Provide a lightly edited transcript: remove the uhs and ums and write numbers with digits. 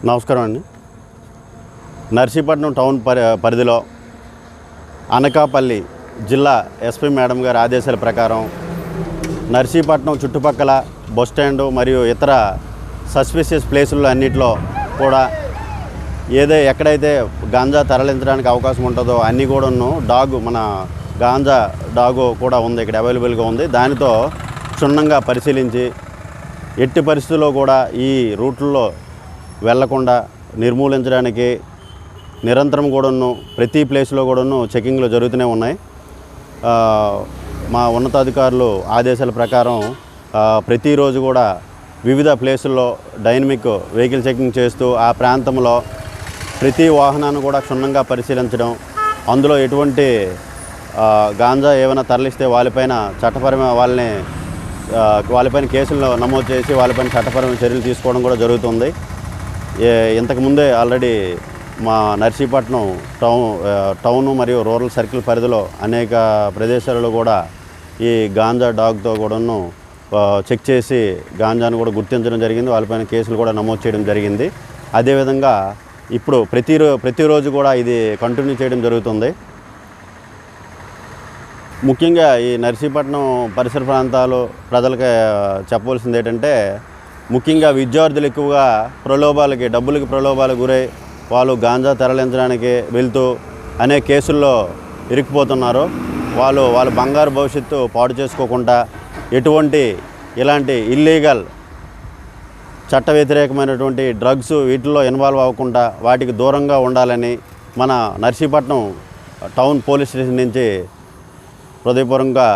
నమస్కారం అండి. నర్సీపట్నం టౌన్ పరిధిలో అనకాపల్లి జిల్లా ఎస్పీ మేడం గారి ఆదేశాల ప్రకారం నర్సీపట్నం చుట్టుపక్కల బస్టాండ్ మరియు ఇతర సస్పిషియస్ ప్లేసుల్లో అన్నింటిలో కూడా ఎక్కడైతే గాంజా తరలించడానికి అవకాశం ఉంటుందో అన్నీ కూడాను మన గాంజా డాగు కూడా ఉంది, ఇక్కడ అవైలబుల్గా ఉంది. దానితో క్షుణ్ణంగా పరిశీలించి ఎట్టి పరిస్థితుల్లో కూడా ఈ రూట్లలో వెళ్లకుండా నిర్మూలించడానికి నిరంతరం కూడాను ప్రతి ప్లేస్లో కూడాను చెకింగ్లు జరుగుతూనే ఉన్నాయి. మా ఉన్నతాధికారులు ఆదేశాల ప్రకారం ప్రతిరోజు కూడా వివిధ ప్లేసుల్లో డైనమిక్ వెహికల్ చెకింగ్ చేస్తూ ఆ ప్రాంతంలో ప్రతి వాహనాన్ని కూడా క్షుణ్ణంగా పరిశీలించడం, అందులో ఎటువంటి గాంజా ఏమైనా తరలిస్తే వాళ్ళపైన కేసులు నమోదు చేసి వాళ్ళపైన చట్టపరమైన చర్యలు తీసుకోవడం కూడా జరుగుతుంది. ఇంతకుముందే ఆల్రెడీ మా నర్సీపట్నం టౌన్ మరియు రూరల్ సర్కిల్ పరిధిలో అనేక ప్రదేశాలలో కూడా ఈ గాంజా డాగ్తో కూడాను చెక్ చేసి గాంజాను కూడా గుర్తించడం జరిగింది, వాళ్ళపైన కేసులు కూడా నమోదు చేయడం జరిగింది. అదేవిధంగా ఇప్పుడు ప్రతిరోజు కూడా ఇది కంటిన్యూ చేయడం జరుగుతుంది. ముఖ్యంగా ఈ నర్సీపట్నం పరిసర ప్రాంతాలు ప్రజలకి చెప్పవలసింది ఏంటంటే, ముఖ్యంగా విద్యార్థులు ఎక్కువగా డబ్బులకి ప్రలోభాలకు గురై వాళ్ళు గాంజా తరలించడానికి వెళ్తూ అనేక కేసుల్లో ఇరుక్కుపోతున్నారు. వాళ్ళ బంగారు భవిష్యత్తు పాడు చేసుకోకుండా ఇలాంటి ఇల్లీగల్ చట్ట వ్యతిరేకమైనటువంటి డ్రగ్స్ వీటిల్లో ఇన్వాల్వ్ అవ్వకుండా వాటికి దూరంగా ఉండాలని మన నర్సీపట్నం టౌన్ పోలీస్ స్టేషన్ నుంచి హృదయపూర్వకంగా